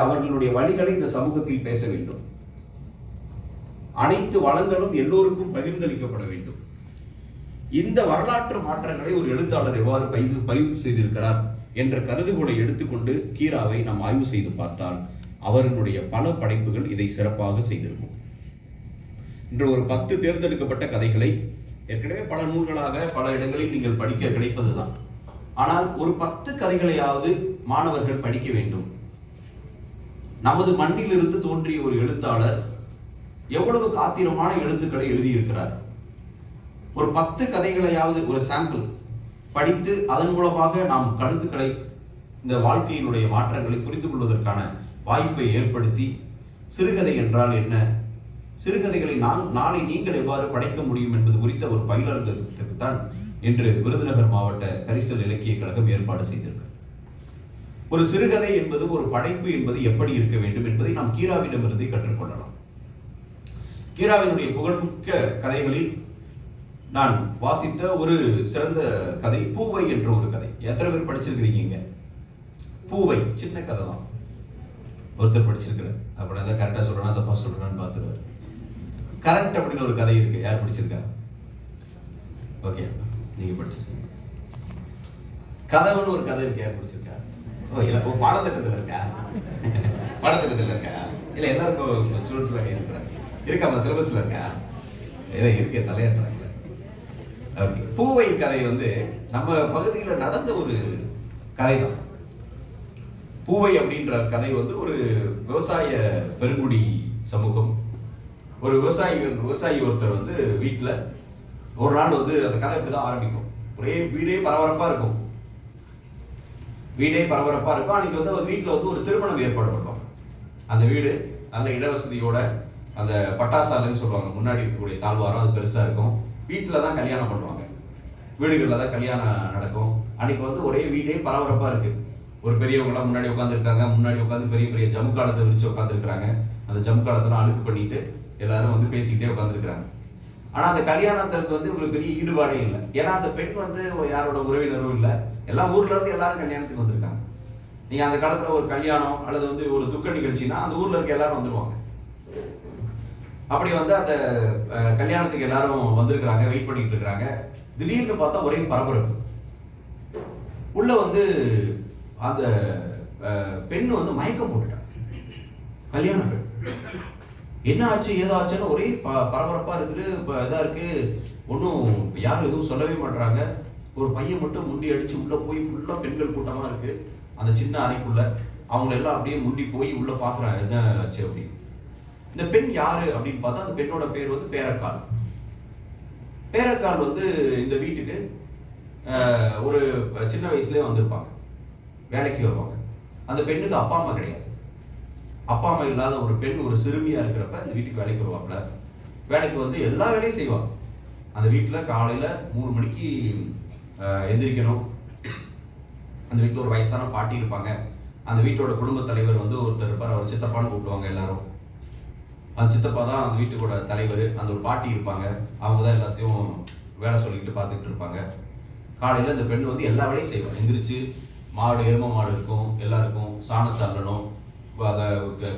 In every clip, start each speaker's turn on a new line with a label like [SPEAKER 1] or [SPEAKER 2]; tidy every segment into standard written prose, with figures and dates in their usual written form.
[SPEAKER 1] அவர்களுடைய வழிகளை இந்த சமூகத்தில் பேச வேண்டும். அனைத்து வளங்களும் எல்லோருக்கும் பகிர்ந்தளிக்கப்பட வேண்டும். இந்த வரலாற்று மாற்றங்களை ஒரு எழுத்தாளர் எவ்வாறு பதிவு செய்திருக்கிறார் என்ற கருதுகோளை எடுத்துக்கொண்டு கீராவை நாம் ஆய்வு செய்து பார்த்தால் அவர்களுடைய பல படைப்புகள் இதை சிறப்பாக செய்திருக்கும். இன்று ஒரு 10 தேர்ந்தெடுக்கப்பட்ட கதைகளை ஏற்கனவே பல நூல்களாக பல இடங்களில் நீங்கள் படிக்க கிடைப்பதுதான். ஆனால் ஒரு 10 கதைகளையாவது மாணவர்கள் படிக்க வேண்டும். நமது மண்ணிலிருந்து தோன்றிய ஒரு எழுத்தாளர் எவ்வளவு காத்திரமான எழுத்துக்களை எழுதியிருக்கிறார். ஒரு 10 கதைகளையாவது ஒரு சாம்பிள் படித்து அதன் மூலமாக நாம் கருத்துக்களை, இந்த வாழ்க்கையினுடைய மாற்றங்களை புரிந்து கொள்வதற்கான வாய்ப்பை ஏற்படுத்தி, சிறுகதை என்றால் என்ன, சிறுகதைகளை நாளை நீங்கள் எவ்வாறு படைக்க முடியும் என்பது குறித்த ஒரு பயிலரங்கத்திற்கு தான் இன்று விருதுநகர் மாவட்ட கரிசல் இலக்கிய கழகம் ஏற்பாடு செய்திருக்கிறது. ஒரு சிறுகதை என்பது, ஒரு படைப்பு என்பது எப்படி இருக்க வேண்டும் என்பதை நாம் கீராவிடமிருந்து கற்றுக்கொள்ளலாம். கீராவினுடைய புகழ்மிக்க கதைகளில் நான் வாசித்த ஒரு சிறந்த கதை பூவை என்ற ஒரு கதை. எத்தனை பேர் படிச்சிருக்கிறீங்க? பூவை சின்ன கதை தான். ஒருத்தர் படிச்சிருக்கிறார். அப்படி அதை கரெக்டாக சொல்றேன்னா தப்பா சொல்றேன்னு பார்த்துருவார். கரண்ட் அப்படின்னு ஒரு கதை இருக்கு. யார் படிச்சிருக்கா? ஓகே, நீங்க படிச்சிருக்கீங்க. கதவுன்னு ஒரு கதை இருக்கு. யார் படிச்சிருக்கா? பாடத்திட்டத்தில் இருக்கா? பாடத்திட்டத்தில் இருக்கா? இல்ல எல்லாருக்கும் ஸ்டூடெண்ட்ஸ்ல இருக்கிறாங்க. இருக்காம சிலபஸ்ல இருக்கா? இருக்க தலையாட்டுறாங்க. பூவை கதை நம்ம பகுதியில் நடந்த ஒரு கதை தான். பூவை அப்படின்ற கதை ஒரு விவசாய பெருங்குடி சமூகம். ஒரு விவசாயி ஒருத்தர் வீட்டில் ஒரு நாள் அந்த கதை இப்படிதான் ஆரம்பிக்கும். ஒரே வீடே பரபரப்பா இருக்கும். அன்னைக்கு அவர் வீட்டில் ஒரு திருமணம் ஏற்பாடு பண்ணுவாங்க. அந்த வீடு நல்ல இடவசதியோட, அந்த பட்டாசாலைன்னு சொல்லுவாங்க, முன்னாடி இருக்கக்கூடிய தாழ்வாரம் அது பெருசா இருக்கும். வீட்டில் தான் கல்யாணம் பண்ணுவாங்க. வீடுகளில் தான் கல்யாணம் நடக்கும். அன்னைக்கு ஒரே வீடே பரபரப்பா இருக்கு. ஒரு பெரியவங்களாம் முன்னாடி உட்காந்துருக்காங்க. முன்னாடி உட்காந்து பெரிய பெரிய ஜமுக்காலத்தை விரிச்சு உட்காந்துருக்காங்க. அந்த ஜமுக்காலத்தெல்லாம் அழுக்கு பண்ணிட்டு எல்லாரும் பேசிக்கிட்டே உட்காந்துருக்காங்க. ஆனா அந்த கல்யாணத்திற்கு உங்களுக்கு பெரிய ஈடுபாடே இல்லை. ஏன்னா அந்த பெண் யாரோட உறவினரும் இல்லை. எல்லாம் ஊர்ல இருந்து எல்லாரும் கல்யாணத்துக்கு வந்திருக்காங்க. நீங்க அந்த காலத்துல ஒரு கல்யாணம் அல்லது ஒரு துக்க நிகழ்ச்சினா அந்த ஊர்ல இருக்க எல்லாரும் வந்துருவாங்க. அப்படி அந்த கல்யாணத்துக்கு எல்லாரும் வந்திருக்கிறாங்க, வெயிட் பண்ணிட்டு இருக்காங்க. திடீர்னு பார்த்தா ஒரே பரபரப்பு. உள்ள அந்த பெண் மயக்கம் போட்டுட்டாங்க. கல்யாண பெண். என்ன ஆச்சு ஏதாச்சுன்னு ஒரே பரபரப்பா இருக்குது. இதா இருக்கு. ஒன்றும் யாரும் எதுவும் சொல்லவே மாட்டாங்க. ஒரு பையன் மட்டும் முண்டி அடிச்சு உள்ள போய் ஃபுல்லா பெண்கள் கூட்டமா இருக்கு. அந்த சின்ன அறைக்குள்ள அவங்க எல்லாம் அப்படியே முண்டி போய் உள்ள பாக்குறாங்க என்ன ஆச்சு அப்படின்னு. இந்த பெண் யாரு அப்படின்னு பார்த்தா அந்த பெண்ணோட பேர் பேரக்கால். பேரக்கால் இந்த வீட்டுக்கு ஒரு சின்ன வயசுலயே வந்திருப்பாங்க. வேலைக்கு வருவாங்க. அந்த பெண்ணுக்கு அப்பா அம்மா கிடையாது. அப்பா அம்மா இல்லாத ஒரு பெண், ஒரு சிறுமியா இருக்கிறப்ப இந்த வீட்டுக்கு வேலைக்கு வருவாங்க. வேலைக்கு எல்லா வேலையும் செய்வாங்க. அந்த வீட்டுல காலையில 3 மணிக்கு எந்திரிக்கணும். அந்த வீட்டுல ஒரு வயசான பாட்டி இருப்பாங்க. அந்த வீட்டோட குடும்ப தலைவர் ஒருத்தர் இருப்பார். அவர் சித்தப்பான்னு கூப்பிடுவாங்க எல்லாரும். அந்த சித்தப்பா தான் அந்த வீட்டுக்கோட தலைவர். அந்த ஒரு பாட்டி இருப்பாங்க. அவங்க தான் எல்லாத்தையும் வேலை சொல்லிக்கிட்டு பார்த்துக்கிட்டு இருப்பாங்க. காலையில இந்த பெண் எல்லா வேலையும் செய்வாங்க. எந்திரிச்சு எரும மாடு இருக்கும், எல்லாருக்கும் சாணத்தை அள்ளணும், அதை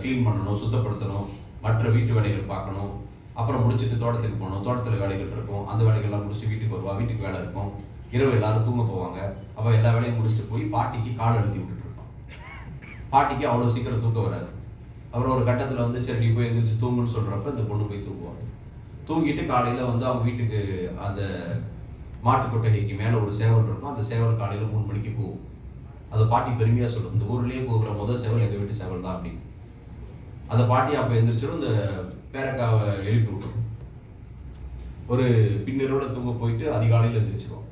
[SPEAKER 1] கிளீன் பண்ணணும், சுத்தப்படுத்தணும், மற்ற வீட்டு வேலைகள் பார்க்கணும். அப்புறம் முடிச்சுட்டு தோட்டத்துக்கு போகணும். தோட்டத்தில் வேலைகள் இருக்கும். அந்த வேலைகள்லாம் முடிச்சுட்டு வீட்டுக்கு வருவா. வீட்டுக்கு வேலை இருக்கும். இரவு எல்லாரும் தூங்க போவாங்க. அப்போ எல்லா வேலையும் முடிச்சுட்டு போய் பாட்டிக்கு கால் அழுத்தி விட்டுட்டு இருப்பான். பாட்டிக்கு அவ்வளோ சீக்கிரம் தூக்கம் வராது. அப்புறம் ஒரு கட்டத்தில் சரி நீ போய் எந்திரிச்சு தூங்குன்னு சொல்றப்ப இந்த பொண்ணு போய் தூங்குவாங்க. தூங்கிட்டு காலையில அவங்க வீட்டுக்கு அந்த மாட்டு கொட்டகைக்கு மேலே ஒரு சேவல் இருக்கும். அந்த சேவல் காலையில 3 மணிக்கு போகும். அதை பாட்டி பெருமையா சொல்லும், இந்த ஊர்லயே போகிற முதல் சேவல் எங்க வீட்டு சேவல் தான் அப்படின்னு. அந்த பாட்டி அப்ப எந்திரிச்சிடும். இந்த பேரக்காவை எழுப்பி விட்டுரும். ஒரு பின்னரோட தூங்க போயிட்டு அதிகாலையில் எந்திரிச்சிடும்.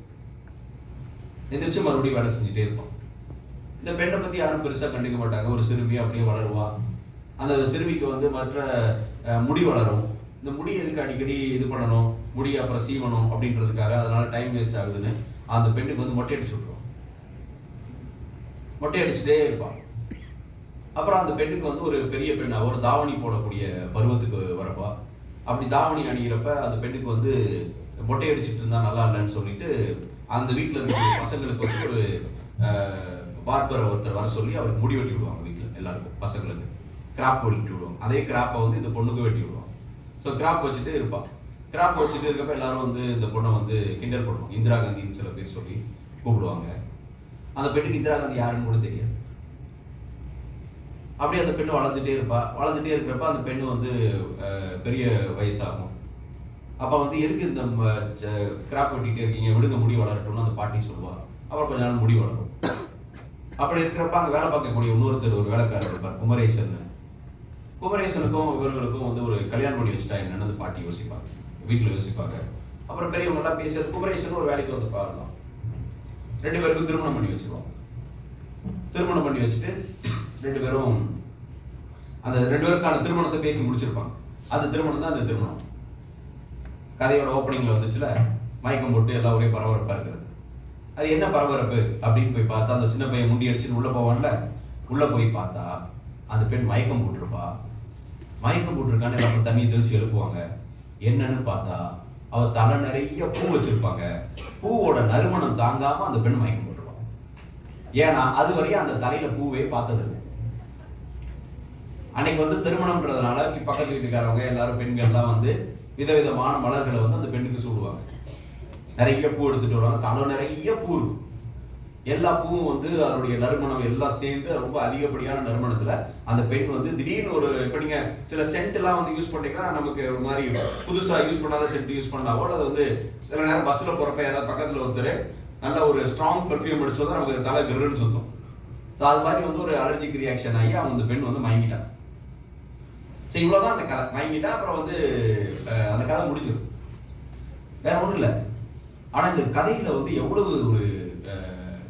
[SPEAKER 1] எந்திரிச்சு மறுபடியும் வேலை செஞ்சுட்டே இருப்பான். இந்த பெண்ணை பத்தி யாரும் பெருசா கண்டுக்க மாட்டாங்க. ஒரு சிறுமி அப்படியே வளருவா. அந்த சிறுமிக்கு மற்ற முடி வளரும். இந்த முடி எதுக்கு அடிக்கடி இது பண்ணணும், முடியை அப்புறம் சீவணும் அப்படின்றதுக்காக, அதனால டைம் வேஸ்ட் ஆகுதுன்னு அந்த பெண்ணுக்கு மொட்டை அடிச்சு விட்டுருவோம். மொட்டை அடிச்சுட்டே இருப்பான். அப்புறம் அந்த பெண்ணுக்கு ஒரு பெரிய பெண்ணா ஒரு தாவணி போடக்கூடிய பருவத்துக்கு வரப்பா. அப்படி தாவணி அணிகிறப்ப அந்த பெண்ணுக்கு மொட்டை அடிச்சுட்டு இருந்தா நல்லா இல்லைன்னு சொல்லிட்டு அந்த வீட்டில் இருக்கிற பசங்களுக்கு ஒரு பார்பரை ஒருத்தர் வர சொல்லி அவருக்கு முடி வெட்டி விடுவாங்க வீட்டில். எல்லாருக்கும் பசங்களுக்கு கிராப் வெட்டி விடுவாங்க. அதே கிராப்பை வந்து இந்த பொண்ணுக்கு வெட்டி விடுவாங்க. ஸோ கிராப் வச்சுட்டு இருப்பாள். கிராப் வச்சுட்டு இருக்கப்ப எல்லாரும் வந்து இந்த பொண்ணை வந்து கிண்டல் பண்ணுவாங்க. இந்திரா காந்தின்னு சில பேர் சொல்லி கூப்பிடுவாங்க. அந்த பெண்ணுக்கு இந்திரா காந்தி யாருன்னு கூட தெரியாது. அப்படியே அந்த பெண்ணு வளர்ந்துட்டே இருக்கிறப்ப அந்த பெண்ணு வந்து பெரிய வயசாகும். அப்போ வந்து எதுக்கு இந்த கிராப் வெட்டிகிட்டே இருக்கீங்க, விடுங்க முடி வளரட்டும்னு அந்த பாட்டி சொல்லுவா. அப்புறம் கொஞ்ச நாள் முடி வளரும். அப்படி இருக்கிறப்ப அங்கே வேலை பார்க்கக்கூடிய இன்னொருத்தர் ஒரு வேலைக்காரர் இருப்பார், குமரேசன். குமரேசனுக்கும் இவர்களுக்கும் வந்து ஒரு கல்யாணம் பண்ணி வச்சுட்டா என்னன்னு பாட்டி யோசிப்பாங்க, வீட்டில் யோசிப்பாங்க. அப்புறம் பெரியவங்கெல்லாம் பேசி குமரேசன் ஒரு வேலைக்கு வந்து பாருலாம். 2 பேருக்கும் திருமணம் பண்ணி வச்சிருவோம். திருமணம் பண்ணி வச்சுட்டு 2 பேரும் அந்த 2 பேருக்கான திருமணத்தை பேசி முடிச்சிருப்பாங்க. அந்த திருமணம் தான் அந்த திருமணம். கதையோட ஓப்பனிங்ல வந்துச்சுல, மயக்கம் போட்டு எல்லாம் ஒரே பரபரப்பா இருக்கிறது. அது என்ன பரபரப்பு அப்படின்னு போய் பார்த்தா, அந்த சின்ன பையன் முண்டி அடிச்சுட்டு உள்ள போவான்ல, உள்ள போய் பார்த்தா அந்த பெண் மயக்கம் போட்டிருப்பா. மயக்கம் போட்டிருக்கான்னு எல்லாரும் தண்ணி தெளிச்சு எழுப்புவாங்க. என்னன்னு பார்த்தா அவ தலை நிறைய பூ வச்சிருப்பாங்க. பூவோட நறுமணம் தாங்காம அந்த பெண் மயக்கம் போட்டுருவாங்க. ஏன்னா அது வரையும் அந்த தலையில பூவே பார்த்ததில்லை. அன்னைக்கு வந்து திருமணம்ன்றதுனால பக்கத்து வீட்டுக்காரவங்க எல்லாரும் பெண்கள்லாம் வந்து விதவிதமான மலர்களை வந்து அந்த பெண்ணுக்கு சூடுவாங்க. நிறைய பூ எடுத்துட்டு வருவாங்க. தலை நிறைய பூ இருக்கும். எல்லா பூவும் வந்து அதனுடைய நறுமணம் எல்லாம் சேர்ந்து ரொம்ப அதிகப்படியான நறுமணத்துல அந்த பெண் வந்து திடீர்னு ஒரு, இப்ப நீங்க சில சென்ட் எல்லாம் வந்து யூஸ் பண்ணீங்கன்னா நமக்கு ஒரு மாதிரி புதுசா யூஸ் பண்ணாத சென்ட் யூஸ் பண்ணாவோ, அது வந்து சில நேரம் பஸ்ல போறப்ப யாராவது பக்கத்துல ஒருத்தர் நல்ல ஒரு ஸ்ட்ராங் பெர்ஃபியூம் அடிச்சோதான் நமக்கு தலை கிருன்னு சுத்தம். ஸோ அது மாதிரி வந்து ஒரு அலர்ஜிக் ரியாக்ஷன் ஆகி அவங்க அந்த பெண் வந்து மயங்கிட்டான். ஸோ இவ்வளவுதான் அந்த கதை. மயங்கிட்டா அப்புறம் வந்து அந்த கதை முடிஞ்சிடும், வேற ஒன்றும் இல்லை. ஆனா இந்த கதையில வந்து எவ்வளவு ஒரு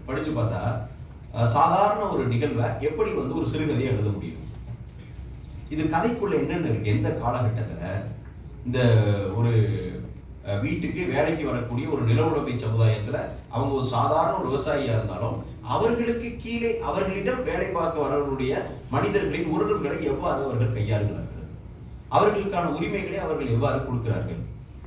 [SPEAKER 1] படிச்சு பார்த்தா சாதாரண ஒரு நிகழ்வை எப்படி வந்து ஒரு சிறுகதையை எழுத முடியும். இது கதைக்குள்ள என்னென்ன இருக்கு, எந்த காலகட்டத்துல இந்த ஒரு வீட்டுக்கு வேலைக்கு வரக்கூடிய ஒரு நில உடைமை சமுதாயத்துல அவங்க ஒரு சாதாரண ஒரு விவசாயியா இருந்தாலும் அவர்களுக்கு கீழே அவர்களிடம் வேலை பார்க்க வரவர்களுடைய மனிதர்களின் உறவுகளை எவ்வாறு அவர்கள் கையாளுகிறார்கள், அவர்களுக்கான உரிமைகளை அவர்கள் எவ்வாறு கொடுக்கிறார்கள்.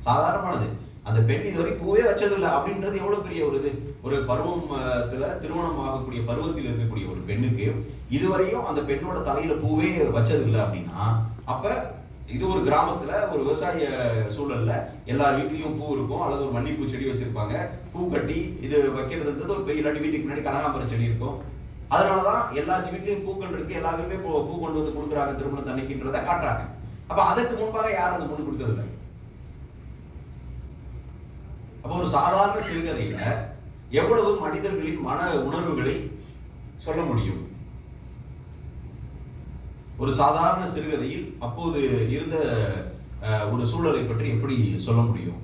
[SPEAKER 1] சாதாரணமானது. அந்த பெண் இதுவரை பூவே வச்சதில்லை அப்படின்றது எவ்வளவு பெரிய ஒரு இது. ஒரு பருவத்துல திருமணம் ஆகக்கூடிய பருவத்தில் இருக்கக்கூடிய ஒரு பெண்ணுக்கு இதுவரையும் அந்த பெண்ணோட தலையில பூவே வச்சதில்லை அப்படின்னா, அப்ப இது ஒரு கிராமத்துல ஒரு விவசாய சூழல்ல எல்லார் வீட்லயும் பூ இருக்கும், அல்லது ஒரு மல்லிகைப்பூ செடி வச்சிருப்பாங்க. பூ கட்டி இது வைக்கிறதுன்றது ஒரு பெரிய, இல்லாட்டி வீட்டுக்கு முன்னாடி கனகாம்பரம் செடி இருக்கும். அதனாலதான் எல்லா வீட்லயும் பூக்கள் இருக்கு, எல்லா வீட்லயும் பூ கொண்டு வந்து கொடுக்குறாங்க திருமணம் தன்னைக்குன்றதை காட்டுறாங்க. அப்ப அதற்கு முன்பாக யாரும் அந்த பொண்ணு கொடுத்ததில்லை. அப்போ ஒரு சாதாரண சிறுகதையில எவ்வளவு மனிதர்களின் மன உணர்வுகளை சொல்ல முடியும். ஒரு சாதாரண சிறுகதையில் அப்போது இருந்த ஒரு சூழலை பற்றி எப்படி சொல்ல முடியும்.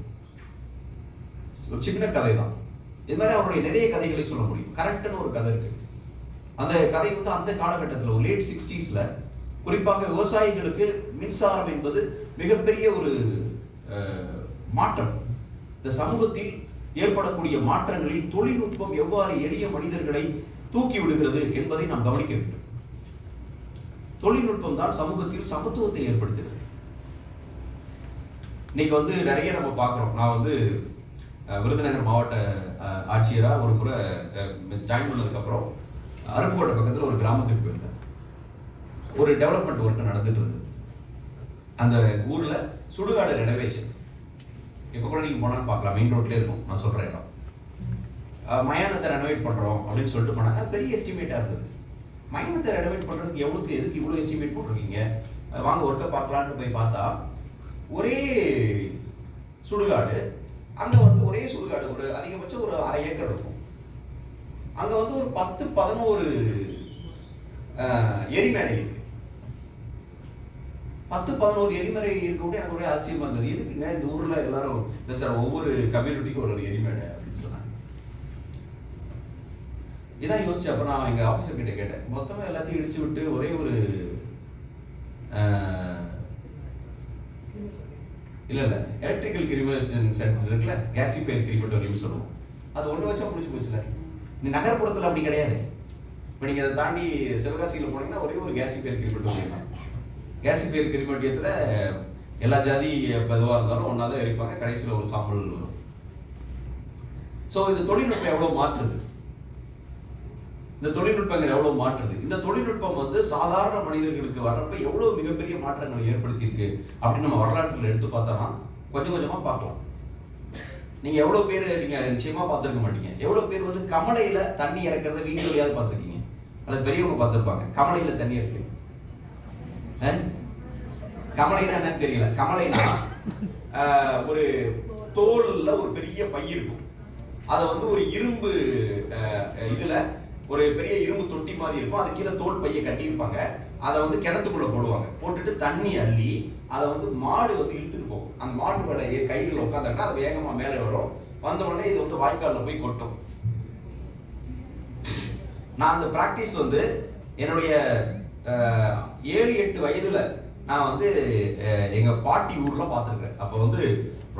[SPEAKER 1] ஒரு சின்ன கதை தான். இது மாதிரி அவருடைய நிறைய கதைகளை சொல்ல முடியும். கரண்ட்னு ஒரு கதை இருக்கு. அந்த கதை வந்து அந்த காலகட்டத்தில் ஒரு லேட் 60s குறிப்பாக விவசாயிகளுக்கு மின்சாரம் என்பது மிகப்பெரிய ஒரு மாற்றம். இந்த சமூகத்தில் ஏற்படக்கூடிய மாற்றங்களில் தொழில்நுட்பம் எவ்வாறு எளிய மனிதர்களை தூக்கி விடுகிறது என்பதை நாம் கவனிக்க வேண்டும். தொழில்நுட்பம் தான் சமூகத்தில் சமத்துவத்தை ஏற்படுத்துகிறது. இன்னைக்கு வந்து நிறைய நம்ம பார்க்கிறோம். நான் வந்து விருதுநகர் மாவட்ட ஆட்சியரா ஒரு முறை ஜாயின் பண்ணதுக்கு அப்புறம் அருப்புக்கோட்டை பக்கத்துல ஒரு கிராமத்துக்கு போயிருந்தேன். ஒரு டெவலப்மெண்ட் ஒர்க் நடந்துட்டு இருந்தது. அந்த ஊர்ல சுடுகாடு ரெனோவேஷன். இப்போ கூட நீங்க போனாலும் பார்க்கலாம், மெயின் ரோட்ல இருக்கும். நான் சொல்ற இடம் மயானத்தை ரெனோவேட் பண்றோம் அப்படின்னு சொல்லிட்டு போனாங்க. அது பெரிய எஸ்டிமேட்டா இருந்தது. மயானத்தை ரெனோவேட் பண்றதுக்கு எதுக்கு இவ்வளவு எஸ்டிமேட் போட்டிருக்கீங்க, வாங்க ஒர்க்கை பார்க்கலான்னு போய் பார்த்தா ஒரே சுடுகாடு. அங்க வந்து ஒரே சுடுகாடு ஒரு அதிகபட்சம் ஒரு 1/2 ஏக்கர் இருக்கும். அங்க வந்து ஒரு 10-11 எரிமேடை இருக்கு. 10-11 எரிமலை இருக்கக்கூடிய எனக்கு ஒரே ஆச்சரியமா இருந்தது. எதுக்குங்க இந்த ஊர்ல எல்லாரும் இல்லை சார், ஒவ்வொரு கம்யூனிட்டிக்கும் ஒரு எரிமேடை அப்படின்னு சொன்னாங்க. இதான் யோசிச்சு அப்ப நான் எங்க ஆபீசர் கிட்ட கேட்டேன். மொத்தமா எல்லாத்தையும் இடிச்சு விட்டு ஒரே ஒரு இல்ல எலக்ட்ரிக்கல் கிரிமேஷன் சென்டர் இருக்குல்ல, கேசிஃபையர் கிரிமேட்டோரியம் சொல்லுவோம், அது ஒண்ணு வச்சா முடிச்சு போச்சுல. இந்த நகர்ப்புறத்துல அப்படி கிடையாது. இப்ப நீங்க அதை தாண்டி சிவகாசியில போனீங்கன்னா ஒரே ஒரு கேசிஃபையர் கிரிமேட்டோரியம் தான். கேசிஃபையர் கிரிமேட்டியத்துல எல்லா ஜாதி எதுவாக இருந்தாலும் ஒன்னா தான் எரிப்பாங்க. கடைசியில் ஒரு சாம்பல் வரும். ஸோ இது தொழில்நுட்பம் எவ்வளவு மாற்றுது. இந்த தொழில்நுட்பங்கள் எவ்வளவு மாற்றுது. இந்த தொழில்நுட்பம் வந்து சாதாரண மனிதர்களுக்கு வர்றப்ப எவ்வளவு மிகப்பெரிய மாற்றங்களை ஏற்படுத்தியிருக்கு அப்படின்னு நம்ம வரலாற்றில் எடுத்து பார்த்தோம்னா கொஞ்சம் கொஞ்சமா பார்க்கலாம். நீங்க எவ்வளவு பேர் நீங்க நிச்சயமா பார்த்திருக்க மாட்டீங்க. எவ்வளவு பேர் வந்து கமலையில தண்ணி இறக்குறத வீடியோலயாவது பார்த்திருக்கீங்க, அல்லது பெரியவங்க பார்த்திருப்பாங்க. கமலையில தண்ணி இருக்கு. கமலைனா என்னன்னு தெரியல. கமலைனா ஒரு தோல்ல ஒரு பெரிய பை இருக்கும். அதை வந்து ஒரு இரும்பு இதுல ஒரு பெரிய இரும்பு தொட்டி மாதிரி இருக்கும். அது கீழே தோல் பையை கட்டியிருப்பாங்க. அதை வந்து கிணத்துக்குள்ள போடுவாங்க. போட்டுட்டு தண்ணி அள்ளி அதை வந்து மாடு வந்து இழுத்துட்டு போகும். அந்த மாட்டு மேல கைகளில் உட்காந்தாங்கன்னா அது வேகமா மேலே வரும். வந்த உடனே இது வந்து வாய்க்காலில் போய் கொட்டும். நான் அந்த பிராக்டிஸ் வந்து என்னுடைய 7-8 வயதுல நான் வந்து எங்க பாட்டி ஊர்ல பார்த்துருக்கேன். அப்போ வந்து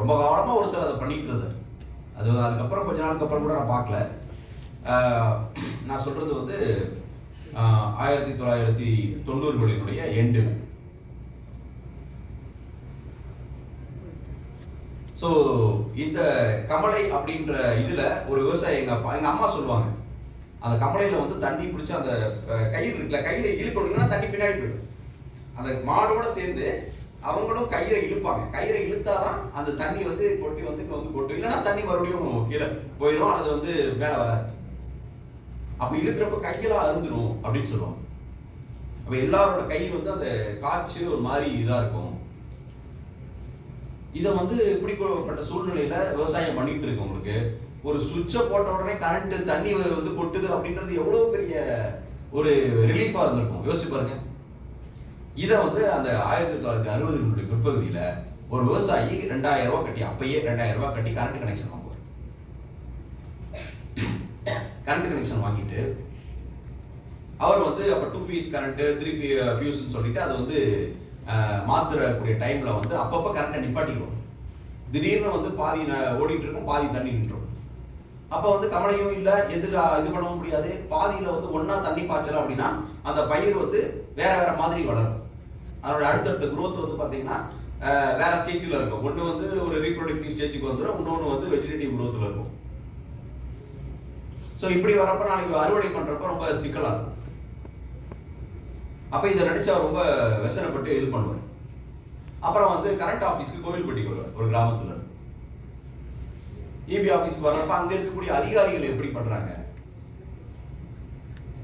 [SPEAKER 1] ரொம்ப காலமா ஒருத்தர் அதை பண்ணிட்டு இருந்தார். அதுக்கப்புறம் கொஞ்ச நாளுக்கு அப்புறம் கூட நான் பார்க்கல. நான் சொல்றது வந்து 1990களினுடைய எண்டில். ஸோ இந்த கமலை அப்படின்ற இதுல ஒரு விவசாயி எங்க அம்மா சொல்லுவாங்க, அந்த கமலையில வந்து தண்ணி பிடிச்சி அந்த கயிறு இருக்குல்ல, கயிறை இழுக்கணுங்கன்னா தண்ணி பின்னாடி போயிடும். அந்த மாடோட சேர்ந்து அவங்களும் கயிறை இழுப்பாங்க. கயிறை இழுத்தாதான் அந்த தண்ணி வந்து கொட்டி வந்து கொட்டும். இல்லைன்னா தண்ணி மறுபடியும் கீழே போயிடும், அது வந்து மேலே வராது. அப்ப இழுக்கிறப்ப கையெல்லாம் அருந்துரும் அப்படின்னு சொல்லுவாங்க. அப்ப எல்லாரோட கை வந்து அந்த காய்ச்சி ஒரு மாதிரி இதா இருக்கும். இதை வந்து இப்படிப்பட்ட சூழ்நிலையில விவசாயம் பண்ணிட்டு இருக்கு. உங்களுக்கு ஒரு சுவிட்சை போட்ட உடனே கரண்ட் தண்ணி வந்து கொட்டுது அப்படின்றது எவ்வளவு பெரிய ஒரு ரிலீஃபா இருந்திருக்கும். யோசிச்சு பாருங்க. இதை வந்து அந்த 1960களுடைய பிற்பகுதியில ஒரு விவசாயி 2000 ரூபாய் கட்டி, அப்பயே 2000 ரூபாய் கட்டி கரண்ட் கனெக்ஷன் வாங்குவார். கரண்ட் கனெக்ஷன் வாங்கிட்டு அவர் வந்து அப்ப 2 பீஸ் கரண்ட் 3 ஃபியூஸ்ன்னு சொல்லிட்டு அது வந்து மாத்துறக்கூடிய டைம்ல வந்து அப்பப்ப கரண்ட்டை நிப்பாட்டிடுவோம். திடீர்னு வந்து பாதி ஓடிட்டு இருக்கும், பாதி தண்ணி நின்றும். அப்ப வந்து கமலையும் இல்ல, இது பண்ணவும் முடியாது. பாதியில வந்து ஒன்னா தண்ணி பாய்ச்சல அப்படின்னா அந்த பயிர் வந்து வேற வேற மாதிரி வளரும். அதோட அடுத்தடுத்த குரோத் வந்து பாத்தீங்கன்னா வேற ஸ்டேஜ்ல இருக்கும். ஒண்ணு வந்து ஒரு ரீப்ரொடக்டிவ் ஸ்டேஜுக்கு வந்துடும், இன்னொன்னு வந்து வெஜிடேட்டிவ் குரோத்ல இருக்கும். ஸோ இப்படி வரப்ப நாளைக்கு அறுவடை பண்றப்ப ரொம்ப சிக்கலா இருக்கும். அப்ப இதை நினைச்சா ரொம்ப விசனப்பட்டு இது பண்ணுவார். அப்புறம் வந்து கரண்ட் ஆபீஸ்க்கு கோவில்பட்டிக்கு வருவார். ஒரு கிராமத்துல இபி ஆபீஸ்க்கு வர்றப்ப அங்க இருக்கக்கூடிய அதிகாரிகள் எப்படி பண்றாங்க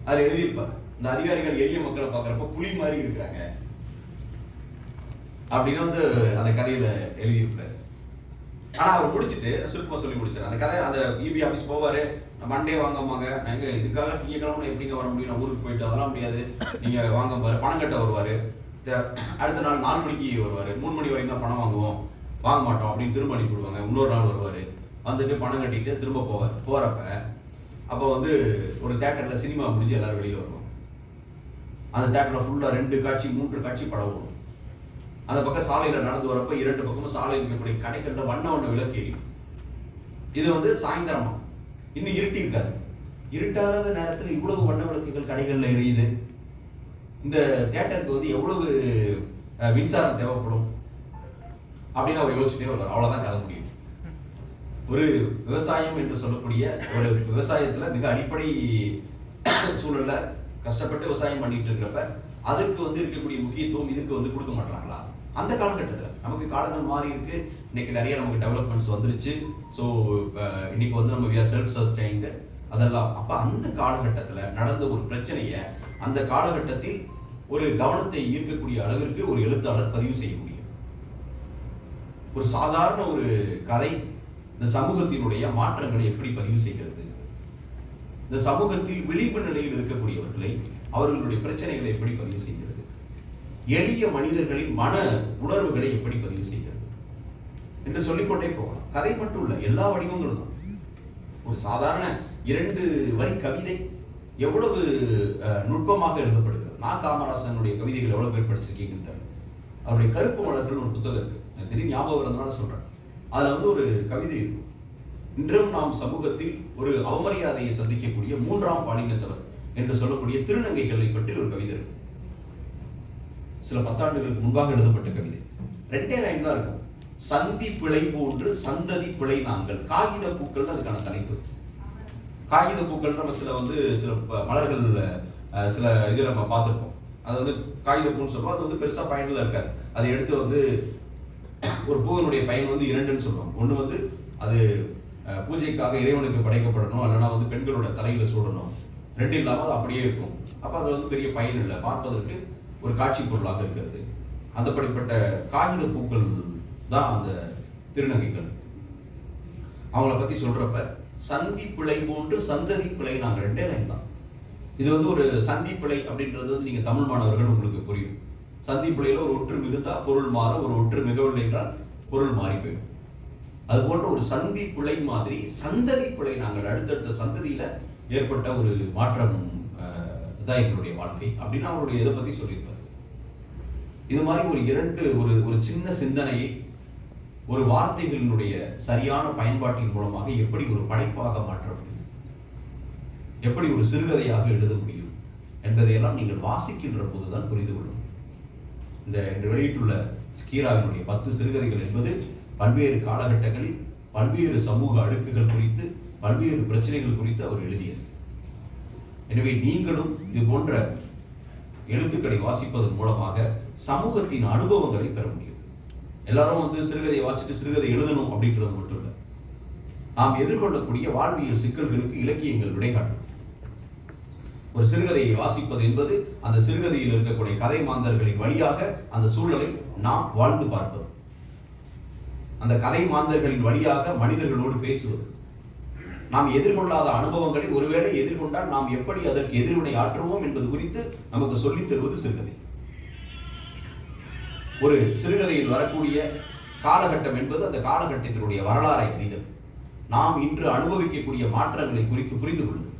[SPEAKER 1] அதுல எழுதியிருப்பார். இந்த அதிகாரிகள் எளிய மக்களை பாக்குறப்ப புலி மாதிரி இருக்கிறாங்க அப்படின்னு வந்து அந்த கதையில எழுதியிருப்பாரு. ஆனா அவர் முடிச்சுட்டு சுருக்கமா சொல்லி முடிச்சார் அந்த கதை. அந்த இபி ஆபீஸ் போவாரு, மண்டே வாங்கம்மாங்க, நாங்க இதுக்காக திங்கக்கிழமை எப்படிங்க வர முடியும், நான் ஊருக்கு போயிட்டு அதெல்லாம் முடியாது, நீங்க வாங்க பாரு. பணம் கட்ட வருவாரு. அடுத்த நாள் 4 மணிக்கு வருவாரு. 3 மணி வரைக்கும் தான் பணம் வாங்குவோம், வாங்க மாட்டோம் அப்படின்னு திரும்ப அனுப்பி விடுவாங்க. இன்னொரு நாள் வருவாரு, வந்துட்டு பணம் கட்டிட்டு திரும்ப போவார். போறப்ப அப்போ வந்து ஒரு தியேட்டர்ல சினிமா முடிஞ்சு எல்லாரும் வெளியில வருவோம். அந்த தியேட்டர்ல ஃபுல்லா 2 காட்சி 3 காட்சி படம் வரும். அந்த பக்கம் சாலையில நடந்து வரப்ப 2 பக்கமும் சாலையில் இருக்கக்கூடிய கடைகள்ல வண்ண விளக்கு எரியும். இது வந்து சாயந்தரமா, இன்னும் இருட்டி இருக்காது. இருட்டாத நேரத்தில் இவ்வளவு வண்ண விளக்குகள் கடைகள்ல எரியுது. இந்த தியேட்டருக்கு வந்து எவ்வளவு மின்சாரம் தேவைப்படும் அப்படின்னு அவர் யோசிச்சுட்டே வருவார். அவ்வளவுதான் கதை முடியும். ஒரு விவசாயம் என்று சொல்லக்கூடிய ஒரு விவசாயத்துல மிக அடிப்படை சூழல்ல கஷ்டப்பட்டு விவசாயம் பண்ணிட்டு இருக்கிறப்ப அதுக்கு வந்து இருக்கக்கூடிய முக்கியத்துவம் இதுக்கு வந்து கொடுக்க மாட்டாங்களா? அந்த காலகட்டத்தில் நமக்கு காலங்கள் மாறி இருக்கு. இன்னைக்கு நிறைய நமக்கு டெவலப்மெண்ட்ஸ் வந்துருச்சு. ஸோ இன்னைக்கு வந்து நம்ம வி ஆர் செல்ஃப் சஸ்டைன்டு அதெல்லாம். அப்ப அந்த காலகட்டத்தில் நடந்த ஒரு பிரச்சனையை அந்த காலகட்டத்தில் ஒரு கவனத்தை ஈர்க்கக்கூடிய அளவிற்கு ஒரு எழுத்தாளர் பதிவு செய்ய முடியும். ஒரு சாதாரண ஒரு கதை இந்த சமூகத்தினுடைய மாற்றங்களை எப்படி பதிவு செய்கிறது, இந்த சமூகத்தில் விழிப்பு நிலையில் இருக்கக்கூடியவர்களை அவர்களுடைய பிரச்சனைகளை எப்படி பதிவு செய்கிறது, எளிய மனிதர்களின் மன உணர்வுகளை எப்படி பதிவு செய்கிறது என்று சொல்லிக்கொண்டே போகலாம். கதை மட்டும் இல்ல, எல்லா வடிவங்களும் தான். ஒரு சாதாரண 2 வரி கவிதை எவ்வளவு நுட்பமாக எழுதப்படுகிறது. நான் காமராசனுடைய கவிதைகள் எவ்வளவு பேர் படிச்சிருக்கீங்கன்னு தெரியல. அவருடைய கருப்பு மலர்கள் ஒரு புத்தகம் இருக்கு, எனக்கு திடீர்னு ஞாபகம் இருந்தனால சொல்றேன். அதுல வந்து ஒரு கவிதை இருக்கும். இன்றும் நாம் சமூகத்தில் ஒரு அவமரியாதையை சந்திக்கக்கூடிய 3ஆம் பாலினத்தவர் என்று சொல்லக்கூடிய திருநங்கைகளை பற்றி ஒரு கவிதை இருக்கு. சில 10 ஆண்டுகளுக்கு முன்பாக எழுதப்பட்ட கவிதை. 2 லைன் தான் இருக்கும். சந்தி பிழை போன்று சந்ததி பிழை நாங்கள், காகித பூக்கள் அதுக்கான தலைப்பு. காகித பூக்கள் நம்ம சில மலர்கள் சில இது நம்ம பார்த்துருப்போம். அது காகித பூன்னு சொல்லுவோம். அது பெருசா பயனில் இருக்காது. அதை எடுத்து ஒரு பூவினுடைய பயன் இரண்டுன்னு சொல்லுவோம். ஒன்று அது பூஜைக்காக இறைவனுக்கு படைக்கப்படணும், இல்லைன்னா பெண்களோட தலையில சூடணும். ரெண்டு இல்லாமல் அப்படியே இருக்கும். அப்ப அது பெரிய பயன் இல்லை, பார்ப்பதற்கு ஒரு காட்சி பொருளாக இருக்கிறது. அந்தப்படிப்பட்ட காகித பூக்கள் தான் அந்த திருநங்கைகள். அவங்கள பத்தி சொல்றப்ப சந்தி பிழை போன்று சந்ததி பிழை, நாங்க ரெண்டே லைன் தான். இது ஒரு சந்தி பிழை அப்படின்றது நீங்க தமிழ் மாணவர்கள் உங்களுக்கு புரியும். சந்தி பிழையில ஒரு ஒற்று மிகுத்தா பொருள் மாற, ஒரு ஒற்று மிகவில்லை என்றால் பொருள் மாறி போயிடும். அது போன்ற ஒரு சந்தி பிழை மாதிரி சந்ததி பிழை, நாங்கள் அடுத்தடுத்த சந்ததியில ஏற்பட்ட ஒரு மாற்றம் தான் எங்களுடைய வாழ்க்கை அப்படின்னு அவருடைய இதை பத்தி சொல்லியிருப்பார். இது மாதிரி ஒரு சின்ன சிந்தனையை ஒரு வார்த்தைகளினுடைய சரியான பயன்பாட்டின் மூலமாக எப்படி ஒரு படைப்பாக மாற்ற முடியும், எப்படி ஒரு சிறுகதையாக எழுத முடியும் என்பதையெல்லாம் நீங்கள் வாசிக்கின்ற போதுதான் புரிந்து கொள்ளும். இந்த வெளியிட்டுள்ள கீராவினுடைய 10 சிறுகதைகள் என்பது பல்வேறு காலகட்டங்களில் பல்வேறு சமூக அடுக்குகள் குறித்து, பல்வேறு பிரச்சனைகள் குறித்து அவர் எழுதியது. எனவே நீங்களும் இது போன்ற எழுத்துக்களை வாசிப்பதன் மூலமாக சமூகத்தின் அனுபவங்களை பெற முடியும். எல்லாரும் சிறுகதையை வாசிட்டு சிறுகதை எழுதணும் அப்படின்றது மட்டும் இல்லை. நாம் எதிர்கொள்ளக்கூடிய வாழ்வியல் சிக்கல்களுக்கு இலக்கியங்கள் விடைகாட்டும். ஒரு சிறுகதையை வாசிப்பது என்பது அந்த சிறுகதையில் இருக்கக்கூடிய கதை மாந்தர்களின் வழியாக அந்த சூழலை நாம் வாழ்ந்து பார்ப்பது, அந்த கதை மாந்தர்களின் வழியாக மனிதர்களோடு பேசுவது, நாம் எதிர்கொள்ளாத அனுபவங்களை ஒருவேளை எதிர்கொண்டால் நாம் எப்படி அதற்கு எதிர்வினை ஆற்றுவோம் என்பது குறித்து நமக்கு சொல்லித் தருவது சிறுகதை. ஒரு சிறுகதையில் வரக்கூடிய காலகட்டம் என்பது அந்த காலகட்டத்தினுடைய வரலாறை அறிதல், நாம் இன்று அனுபவிக்கக்கூடிய மாற்றங்களை குறித்து புரிந்து கொள்ளுதல்.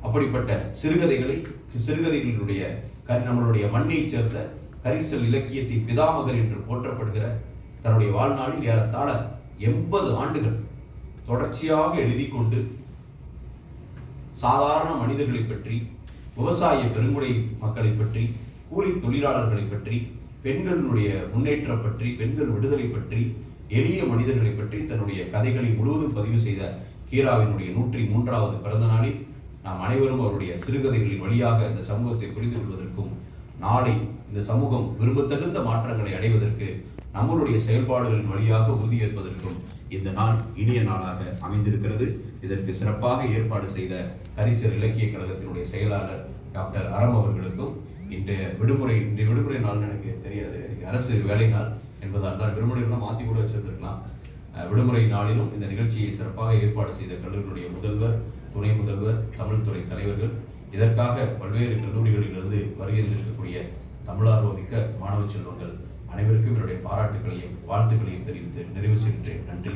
[SPEAKER 1] அப்படிப்பட்ட சிறுகதைகளுடைய நம்மளுடைய மண்ணை சேர்ந்த கரிசல் இலக்கியத்தின் பிதாமகர் என்று போற்றப்படுகிற தன்னுடைய வாழ்நாளில் ஏறத்தாழ 80 ஆண்டுகள் தொடர்ச்சியாக எழுதி கொண்டு சாதாரண மனிதர்களை பற்றி, விவசாய பெருங்குடி மக்களை பற்றி, கூலி தொழிலாளர்களை பற்றி, பெண்களுடைய முன்னேற்றம் பற்றி, பெண்கள் விடுதலை பற்றி, எளிய மனிதர்களை பற்றி தன்னுடைய கதைகளை முழுவதும் பதிவு செய்த கீராவினுடைய 103வது பிறந்த நாளில் நாம் அனைவரும் அவருடைய சிறுகதைகளின் வழியாக இந்த சமூகத்தை புரிந்து கொள்வதற்கும், நாளை இந்த சமூகம் விரும்பத்தகுந்த மாற்றங்களை அடைவதற்கு நம்மளுடைய செயல்பாடுகளின் வழியாக உறுதியேற்பதற்கும் இந்த நாள் இனிய நாளாக அமைந்திருக்கிறது. இதற்கு சிறப்பாக ஏற்பாடு செய்த கரிசல் இலக்கிய கழகத்தினுடைய செயலாளர் டாக்டர் அறம் அவர்களுக்கும், இன்றைய விடுமுறை நாள் எனக்கு தெரியாது, எனக்கு அரசு வேலை நாள் என்பதால் தான் விடுமுறைகள்லாம் மாற்றி கூட வச்சிருந்திருக்கலாம். விடுமுறை நாளிலும் இந்த நிகழ்ச்சியை சிறப்பாக ஏற்பாடு செய்த கல்லூரியுடைய முதல்வர், துணை முதல்வர், தமிழ் துறை தலைவர்கள், இதற்காக பல்வேறு கல்லூரிகளிலிருந்து வருகின்றிருக்கக்கூடிய தமிழார்வம் மிக்க மாணவ செல்வங்கள் அனைவருக்கும் என்னுடைய பாராட்டுகளையும் வாழ்த்துக்களையும் தெரிவித்து நிறைவு செய்கின்றேன். நன்றி.